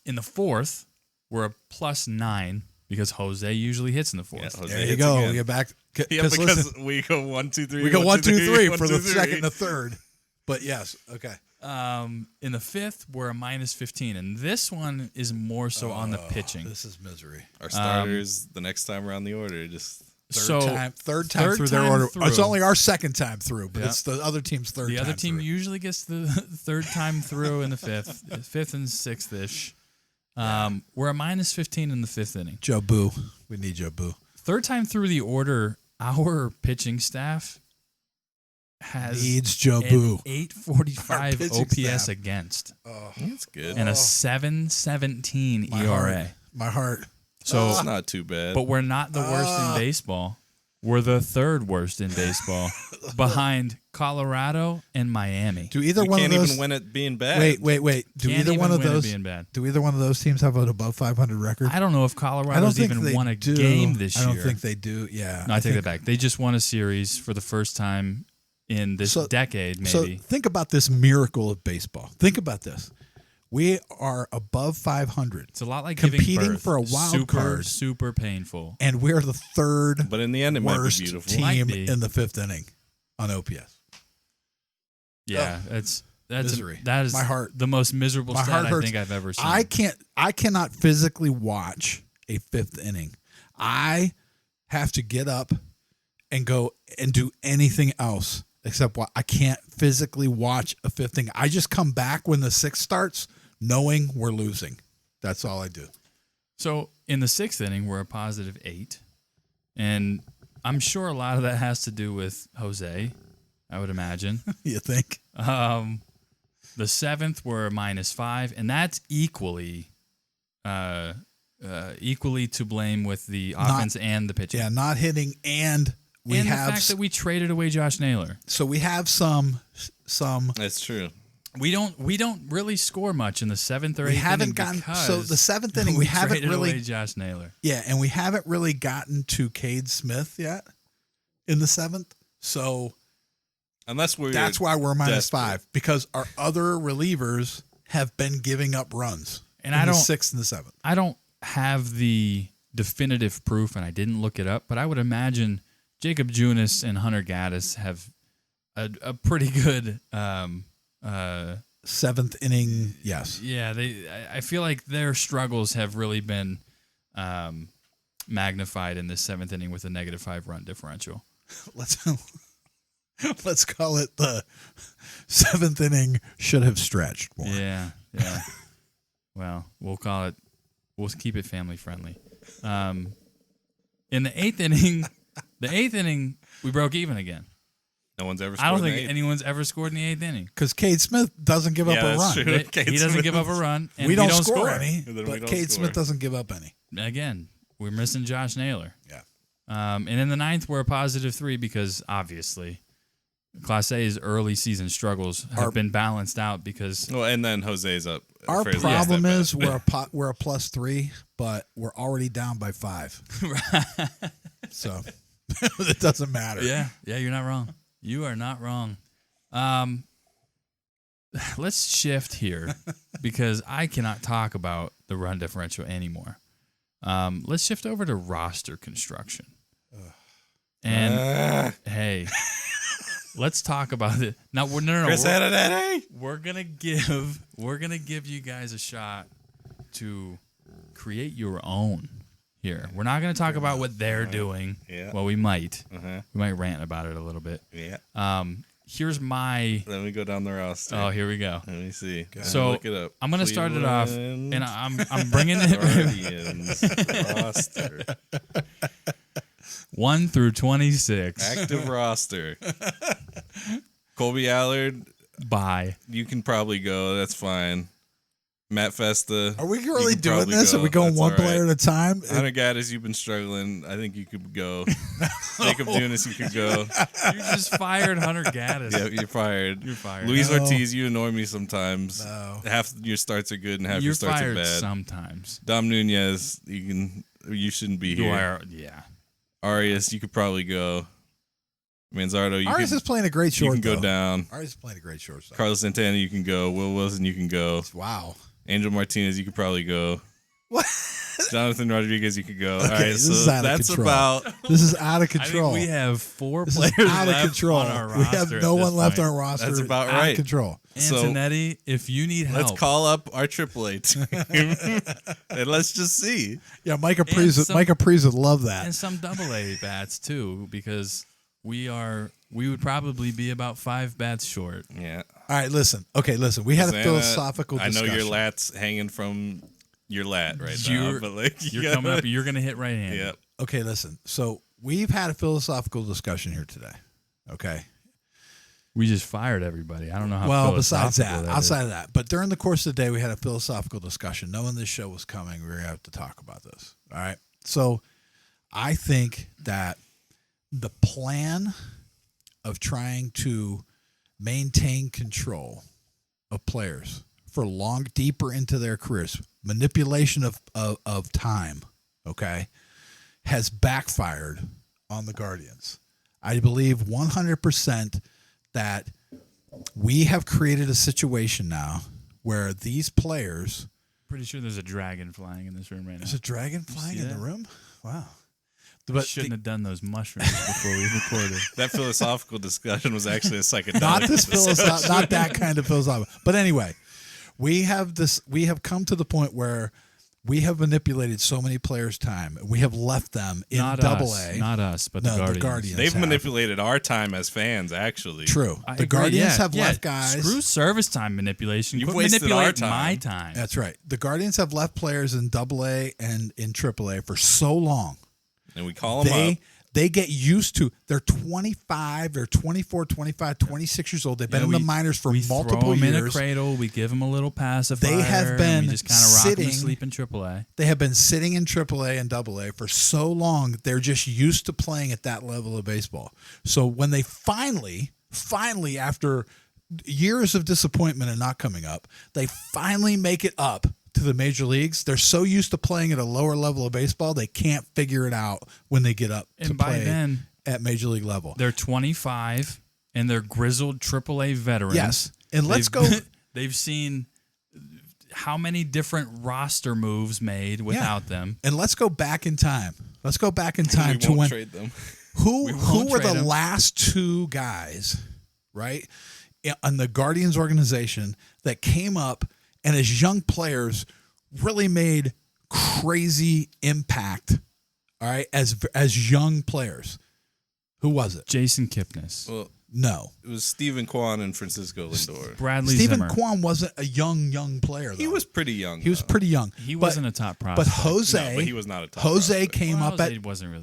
In the fourth, we're a +9 because Jose usually hits in the fourth. Yeah, Jose There you hits go. again. We get back. Yeah, because listen, we go 1, 2, 3. we go 1, 2, 3 1, for 2, the 3. second and the third. But yes, okay. In the fifth, we're a -15, and this one is more so on the pitching. This is misery. Our starters, the next time around the order, just Third time through their order. It's only our second time through, but it's the other team's third time. The other team through. usually gets the third time through in the fifth and sixth-ish. We're a -15 in the fifth inning. Joe Boo. We need Joe Boo. Third time through the order, our pitching staff needs Joe an Boo. 845 Our pitching OPS staff. against. that's good. And a 7.17 ERA. My heart. So it's not too bad. But we're not the worst in baseball. We're the third worst in baseball, behind Colorado and Miami. Do either one can't of those even win it being bad. Wait. Do Can't either even one of win it those being bad. Do either one of those teams have an above 500 record? I don't know if Colorado's even won a game this year. I don't think they do. Yeah. No, I take that back. They just won a series for the first time in this decade, maybe. So think about this miracle of baseball. Think about this. We are above 500. It's a lot like competing giving birth. for a wild card. Super painful. And we're the third But in the end, it might be worst beautiful. team in the fifth inning on OPS. Yeah, that's misery. That is my heart. The most miserable My stat heart I hurts. think I've ever seen. I cannot physically watch a fifth inning. I have to get up and go and do anything else except what I can't physically watch a fifth inning. I just come back when the sixth starts knowing we're losing. That's all I do. So in the sixth inning, we're a +8. And I'm sure a lot of that has to do with Jose, I would imagine. You think? The seventh, we're a -5, and that's equally to blame with the offense and the pitching. Yeah, not hitting, and we and have the fact that we traded away Josh Naylor. So we have some. That's true. We don't really score much in the seventh or We eighth haven't inning gotten because so the seventh inning. We haven't traded really away Josh Naylor. Yeah, and we haven't really gotten to Cade Smith yet in the seventh. So that's why we're -5 because our other relievers have been giving up runs. And in the sixth and the seventh. I don't have the definitive proof, and I didn't look it up, but I would imagine Jacob Junis and Hunter Gaddis have a pretty good seventh inning. Yes. Yeah, I feel like their struggles have really been magnified in this seventh inning with a -5 run differential. Let's call it the seventh inning should have stretched more. Yeah. Well, we'll keep it family friendly. In the eighth inning, we broke even again. No one's ever scored I don't think anyone's ever scored in the eighth inning. Because Cade Smith doesn't give up a run. He doesn't give up a run. And we don't score any, but Cade score. Smith doesn't give up any. Again, we're missing Josh Naylor. Yeah. And in the ninth, we're a +3 because obviously Class A's early season struggles have been balanced out because. Well, and then Jose's up. Our problem is we're a +3, but we're already down by 5. So it doesn't matter. Yeah, you're not wrong. You are not wrong. Let's shift here because I cannot talk about the run differential anymore. Let's shift over to roster construction. And hey, let's talk about it. Now Chris we're gonna give you guys a shot to create your own here. We're not going to talk about what they're doing. Yeah. Well, we might. Uh-huh. We might rant about it a little bit. Yeah. Here's my. Let me go down the roster. Oh, here we go. Let me see. So look it up. I'm going to start it off, and I'm bringing it. Guardians roster. 1 through 26. Active roster. Colby Allard. Bye. You can probably go. That's fine. Matt Festa. Are we really doing this? Are we going one player at a time? Hunter Gaddis, you've been struggling. I think you could go. Jacob Dunas, you could go. You just fired Hunter Gaddis. Yeah, you're fired. You're fired. Luis Ortiz, you annoy me sometimes. No. Half your starts are good and half your starts are bad. Sometimes. Dom Nunez, you shouldn't be here. Yeah. Arias, you could probably go. Manzardo, Arias is playing a great short. You can go down. Arias is playing a great shortstop. Carlos Santana, you can go. Will Wilson, you can go. Wow. Angel Martinez, you could probably go. What? Jonathan Rodriguez, you could go. Okay, All right, this so is out of that's control. about. This is out of control. I think we have 4 this players is out of left control. on our roster. We have no one left on our roster. That's about Out right. of control. Antonetti, if you need help, Let's call up our AAA team and let's just see. Yeah, Mike Apries would love that. and some AA bats too, because we would probably be about 5 bats short. Yeah. All right, listen. We had a philosophical discussion. I know your lat's hanging from your lat right now, but you're coming up. You're gonna hit right hand. Yep. Okay, listen. So we've had a philosophical discussion here today. Okay. We just fired everybody. I don't know how. Well, besides philosophical that, outside of that, but during the course of the day, we had a philosophical discussion. Knowing this show was coming, we were going to have to talk about this. All right. So I think that the plan of trying to maintain control of players for deeper into their careers, manipulation of time, okay, has backfired on the Guardians. I believe 100% that we have created a situation now where these players. Pretty sure there's a dragon flying in this room right now. There's a dragon flying in the room? Wow. But shouldn't have done those mushrooms before we recorded. That philosophical discussion was actually a psychedelic. Not that kind of philosophical. But anyway, we have come to the point where we have manipulated so many players' time. We have left them in AA. Not us, but the Guardians. They've manipulated our time as fans, actually. True. The Guardians have left guys. Screw service time manipulation. You've wasted our time. My time. That's right. The Guardians have left players in AA and in AAA for so long. And we call them up. They get used to. They're 25, they're 24, 25, 26 years old. They've been in the minors for multiple years. We throw them in a cradle. We give them a little pacifier. They have been we just kind of rock them to sleep in AAA. They have been sitting in AAA and AA for so long. They're just used to playing at that level of baseball. So when they finally, after years of disappointment and not coming up, they finally make it up to the major leagues. They're so used to playing at a lower level of baseball, they can't figure it out when they get up to play then, at major league level. They're 25 and they're grizzled AAA veterans. Yes. And they've seen how many different roster moves made without them. And let's go back in time. To when trade them. Who were the last 2 guys, right, on the Guardians organization that came up and as young players really made crazy impact, all right, as young players? Who was it? Jason Kipnis. Well, no. It was Stephen Kwan and Francisco Lindor. Bradley Stephen Zimmer. Kwan wasn't a young player, though. He was pretty young. He wasn't a top prospect. But Jose, but he was not a top prospect.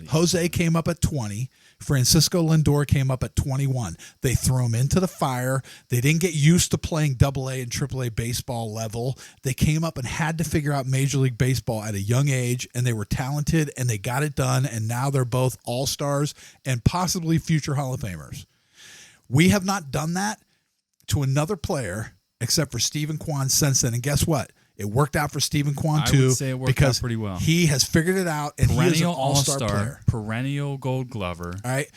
Jose came up at 20. Francisco Lindor came up at 21. They threw him into the fire. They didn't get used to playing AA and AAA baseball level. They came up and had to figure out Major League Baseball at a young age, and they were talented, and they got it done, and now they're both all-stars and possibly future Hall of Famers. We have not done that to another player except for Stephen Kwan since then, and guess what? It worked out for Stephen Kwan too. I would say it worked out pretty well. He has figured it out, and he is an all-star player. Perennial Gold Glover. All right.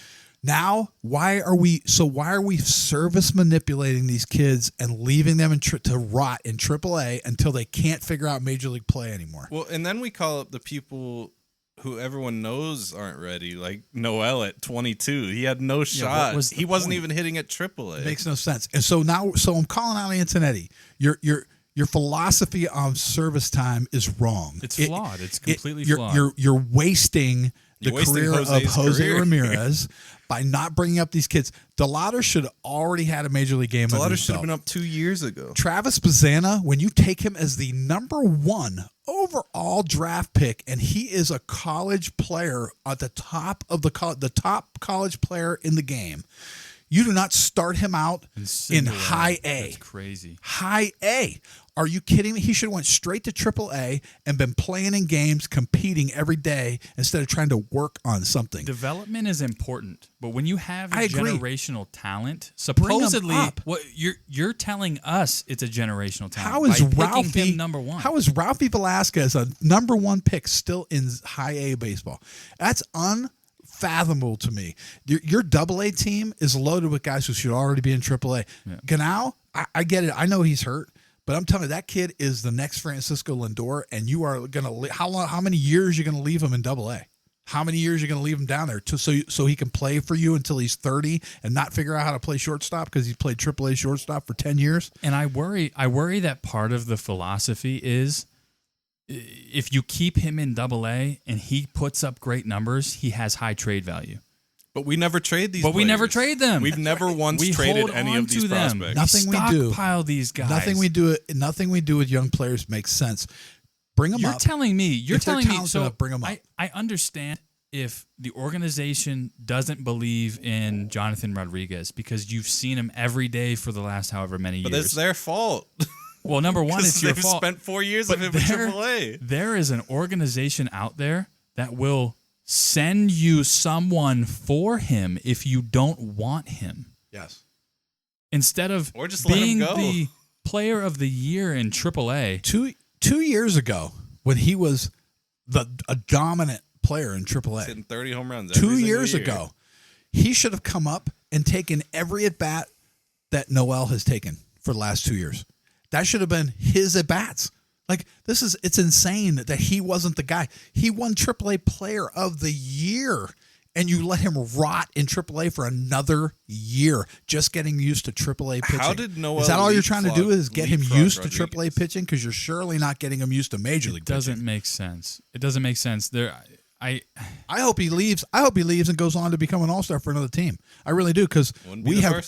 Now, why are we service manipulating these kids and leaving them to rot in AAA until they can't figure out Major League play anymore? Well, and then we call up the people who everyone knows aren't ready, like Noel at 22. He had no shot. He wasn't even hitting at AAA. It makes no sense. And so I'm calling out Antonetti. You're Your philosophy on service time is wrong. It's flawed. It's completely flawed. You're wasting the career of Jose Ramirez by not bringing up these kids. DeLauder should have already had a major league game. DeLauder should have been up 2 years ago. Travis Bazzana, when you take him as the number 1 overall draft pick, and he is a college player at the top of the top college player in the game, you do not start him out in high A. That's crazy. High A. Are you kidding me? He should have went straight to Triple A and been playing in games, competing every day instead of trying to work on something. Development is important, but when you have generational talent, supposedly, what you're telling us it's a generational talent. How is Ralphie number 1? How is Ralphie Velasquez a number 1 pick still in high A baseball? That's unfathomable to me. Your Double A team is loaded with guys who should already be in Triple A. Yeah. Ganao, I get it. I know he's hurt. But I'm telling you, that kid is the next Francisco Lindor, and you are going to how many years are you going to leave him in Double A? How many years are you going to leave him down there so he can play for you until he's 30 and not figure out how to play shortstop because he's played Triple A shortstop for 10 years? And I worry that part of the philosophy is if you keep him in Double A and he puts up great numbers, he has high trade value. But we never trade these players. We never trade them. We've never once traded any of these prospects. Nothing we do. Stockpile these guys. Nothing we do with young players makes sense. Bring them up. You're telling me. So bring them up. I understand if the organization doesn't believe in Jonathan Rodriguez because you've seen him every day for the last however many years. But it's their fault. Well, number one, it's your fault. They've spent 4 years of him in AAA. There is an organization out there that will send you someone for him if you don't want him. Yes. Instead of or just being let him go. The player of the year in AAA. 2 years ago, when he was a dominant player in AAA, hitting 30 home runs. 2 years ago, he should have come up and taken every at bat that Noel has taken for the last 2 years. That should have been his at bats. Like, it's insane that he wasn't the guy. He won AAA Player of the Year, and you let him rot in AAA for another year, just getting used to AAA pitching. How did Noel? Is that all you're trying to do? Is get him used to AAA pitching? Because you're surely not getting him used to Major League pitching. It doesn't make sense. It doesn't make sense. I hope he leaves. I hope he leaves and goes on to become an all-star for another team. I really do, because we have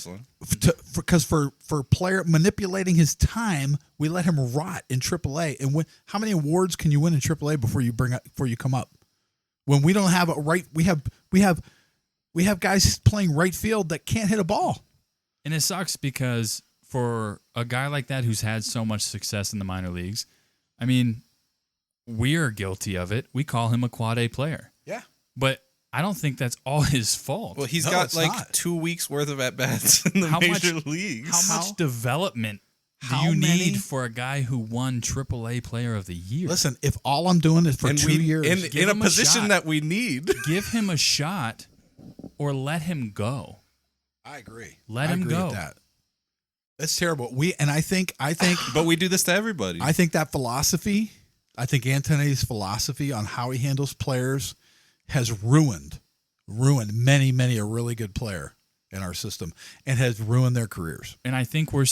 for player manipulating his time. We let him rot in AAA. And how many awards can you win in AAA before you come up? When we don't have we have guys playing right field that can't hit a ball. And it sucks because for a guy like that who's had so much success in the minor leagues, I mean, we are guilty of it. We call him a quad A player. Yeah. But I don't think that's all his fault. Well, he's got like not. 2 weeks worth of at-bats in the major leagues. How much development do you need for a guy who won AAA Player of the Year? Listen, if all I'm doing is for 2 years. In a position that we need. Give him a shot or let him go. I agree. Let him go. With that. That's terrible. I think but we do this to everybody. I think that philosophy, I think Antonetti's philosophy on how he handles players has ruined many a really good player in our system and has ruined their careers. And I think we're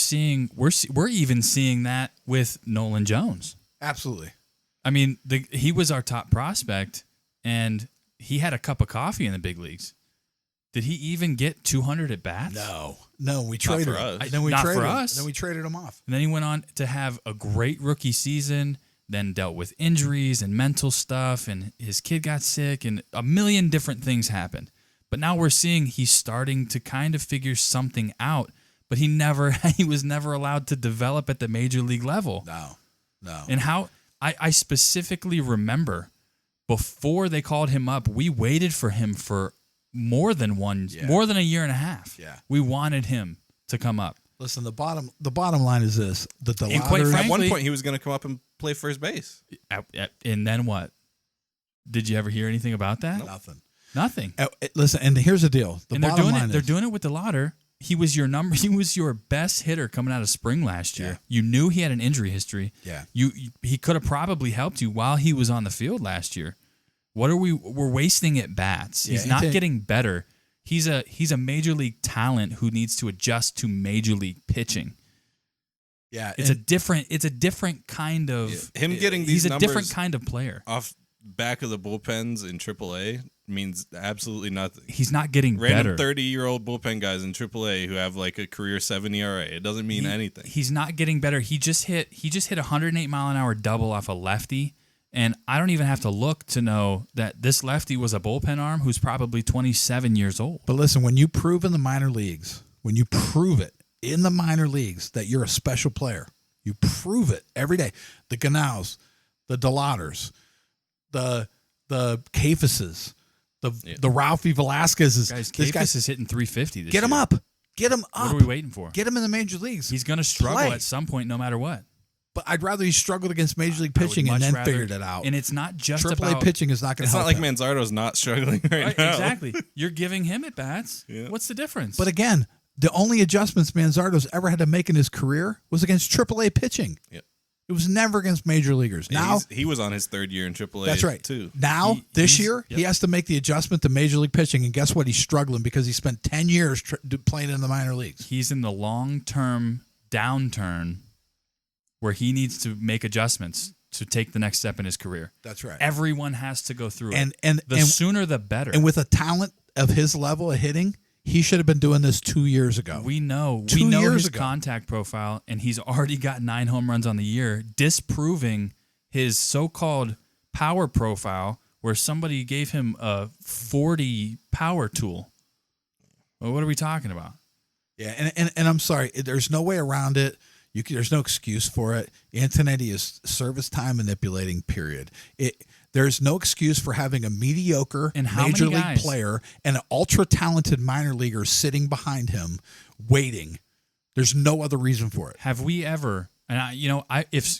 even seeing that with Nolan Jones. Absolutely. I mean, he was our top prospect, and he had a cup of coffee in the big leagues. Did he even get 200 at bats? No, we traded him. Then we traded him off. And then he went on to have a great rookie season. Then dealt with injuries and mental stuff, and his kid got sick, and a million different things happened. But now we're seeing he's starting to kind of figure something out, but he was never allowed to develop at the major league level. No. And how I specifically remember before they called him up, we waited for him for more than a year and a half. Yeah. We wanted him to come up. Listen, the bottom line is this: that at one point he was going to come up and play first base. And then what? Did you ever hear anything about that? Nothing. Nothing. Listen, and here's the deal: they're doing it with DeLauder. He was your best hitter coming out of spring last year. Yeah. You knew he had an injury history. Yeah. He could have probably helped you while he was on the field last year. We're wasting at bats. He's not getting better. He's a major league talent who needs to adjust to major league pitching. Yeah, it's a different kind of him getting these. He's a numbers different kind of player. Off back of the bullpens in AAA means absolutely nothing. He's not getting Random better. 30-year-old bullpen guys in AAA who have like a career 7 ERA. It doesn't mean anything. He's not getting better. He just hit 108 mile an hour double off a lefty, and I don't even have to look to know that this lefty was a bullpen arm who's probably 27 years old. But listen, when you prove in the minor leagues, when you prove it in the minor leagues that you're a special player, you prove it every day. The Ganaus, the Delaters, the Kafases, the Ralphie Velasquez's. Guys, Kafis is hitting 350 this year. Get him up. Get him up. What are we waiting for? Get him in the major leagues. He's going to struggle at some point no matter what. But I'd rather he struggled against major league pitching and then figured it out. And it's not just AAA about pitching is not going to help. It's not like Manzardo's not struggling right now. Exactly. You're giving him at bats. Yeah. What's the difference? But again, the only adjustments Manzardo's ever had to make in his career was against AAA pitching. Yep. It was never against major leaguers. Now he was on his 3rd year in AAA. That's right. Too. Now this year he has to make the adjustment to major league pitching, and guess what? He's struggling because he spent 10 years playing in the minor leagues. He's in the long-term downturn where he needs to make adjustments to take the next step in his career. That's right. Everyone has to go through it. And the sooner the better. And with a talent of his level of hitting, he should have been doing this 2 years ago. We know his contact profile, and he's already got 9 home runs on the year, disproving his so-called power profile where somebody gave him a 40 power tool. Well, what are we talking about? Yeah, and I'm sorry, there's no way around it. There's no excuse for it. Antonetti is service time manipulating, period. There's no excuse for having a mediocre major league player and an ultra-talented minor leaguer sitting behind him waiting. There's no other reason for it. Have we ever, and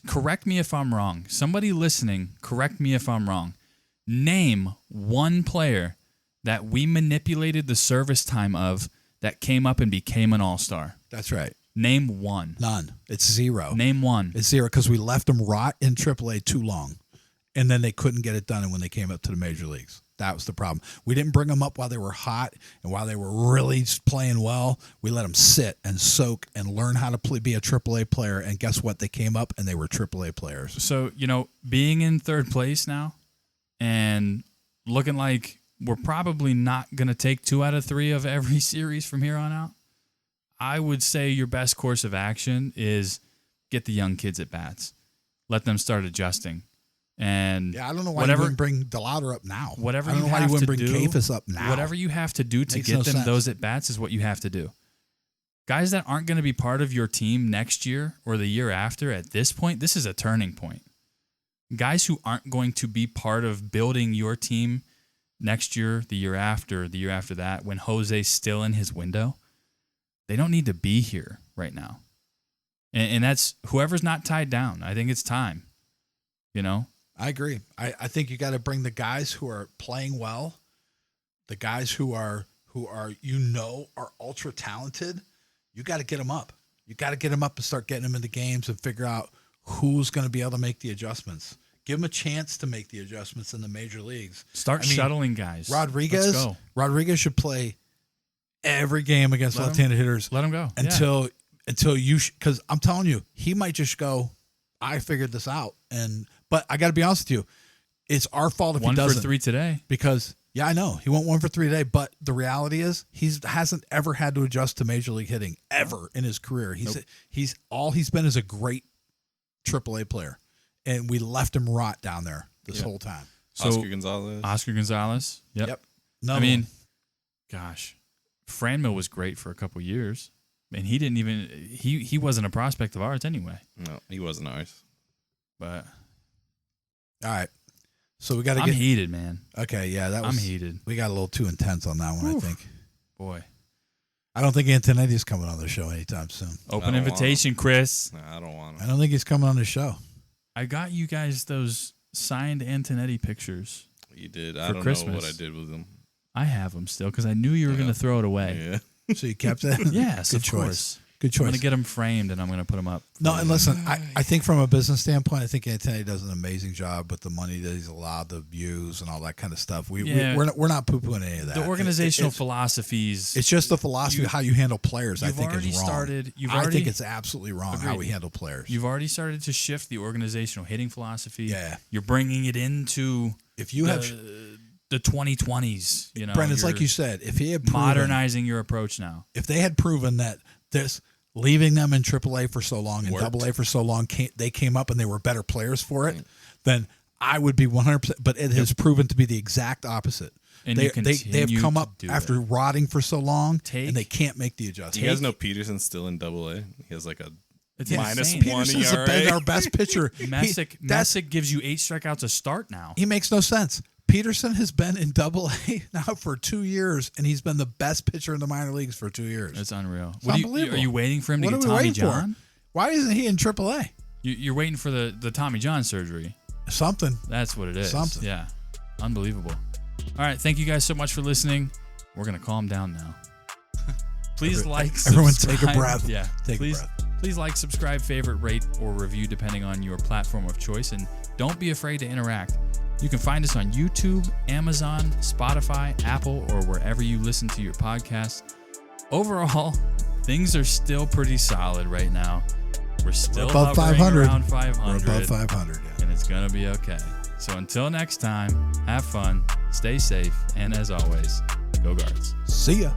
correct me if I'm wrong. Somebody listening, correct me if I'm wrong. Name one player that we manipulated the service time of that came up and became an all-star. That's right. Name one. None. It's zero. Name one. It's zero because we left them rot in AAA too long. And then they couldn't get it done when they came up to the major leagues. That was the problem. We didn't bring them up while they were hot and while they were really playing well. We let them sit and soak and learn how to be a AAA player. And guess what? They came up and they were AAA players. So, being in 3rd place now and looking like we're probably not going to take 2 out of 3 of every series from here on out, I would say your best course of action is get the young kids at bats. Let them start adjusting. And I don't know why you wouldn't bring DeLauder up now. I don't know why you wouldn't bring Kafis up now. Whatever you have to do to get them those at bats is what you have to do. Guys that aren't going to be part of your team next year or the year after, at this point, this is a turning point. Guys who aren't going to be part of building your team next year, the year after that, when Jose's still in his window, they don't need to be here right now. And that's whoever's not tied down. I think it's time. I agree. I think you got to bring the guys who are playing well, the guys who are ultra talented. You got to get them up. You got to get them up and start getting them into games and figure out who's going to be able to make the adjustments. Give them a chance to make the adjustments in the major leagues. Start shuttling guys. Rodriguez should play every game against left-handed hitters. Let him go until you, because I'm telling you, he might just go, I figured this out. But I got to be honest with you, it's our fault if he doesn't. 1 for 3 today. Because, I know, he went 1 for 3 today, but the reality is he hasn't ever had to adjust to major league hitting ever in his career. He's been is a great AAA player, and we left him rot down there this whole time. So, Oscar Gonzalez. Yep. Gosh, Franmil was great for a couple years, and he didn't even he wasn't a prospect of ours anyway. No, he wasn't ours. But all right, so we got to get heated, man. Okay, yeah, I'm heated. We got a little too intense on that one. Oof. I think. Boy, I don't think Antonetti's coming on the show anytime soon. Open invitation, Chris. I don't want him. I don't think he's coming on the show. I got you guys those signed Antonetti pictures. You did. I don't know what I did with them. I have them still because I knew you were going to throw it away. Yeah. So you kept it? Yes, of course. Good choice. I'm going to get them framed, and I'm going to put them up. No, and listen, I think from a business standpoint, I think Anthony does an amazing job with the money that he's allowed to use and all that kind of stuff. We're not poo-pooing any of that. The organizational philosophies. It's just the philosophy of how you handle players, I think, is wrong. I think it's absolutely wrong how we handle players. You've already started to shift the organizational hitting philosophy. Yeah. You're bringing it into the 2020s. You know, Brent, it's like you said, if he had modernizing your approach now. If they had proven that this leaving them in AAA for so long and AA for so long, they came up and they were better players for it, then I would be 100%. But it has proven to be the exact opposite. And they have come up after rotting for so long, and they can't make the adjustment. You guys know Peterson's still in AA? He has like a minus insane. -1 Peterson's ERA. Our best pitcher. Messick gives you 8 strikeouts a start now. He makes no sense. Peterson has been in AA now for 2 years, and he's been the best pitcher in the minor leagues for 2 years. That's unreal. Unbelievable. Are you waiting for him to get Tommy John? Why isn't he in AAA? You're waiting for the Tommy John surgery. Something. That's what it is. Something. Yeah. Unbelievable. All right. Thank you guys so much for listening. We're going to calm down now. Please everyone subscribe. take a breath. Yeah. Take a breath. Please like, subscribe, favorite, rate, or review depending on your platform of choice. And don't be afraid to interact. You can find us on YouTube, Amazon, Spotify, Apple, or wherever you listen to your podcasts. Overall, things are still pretty solid right now. We're still above hovering 500. around 500. We're above 500, yeah. And it's going to be okay. So until next time, have fun, stay safe, and as always, go Guards. See ya.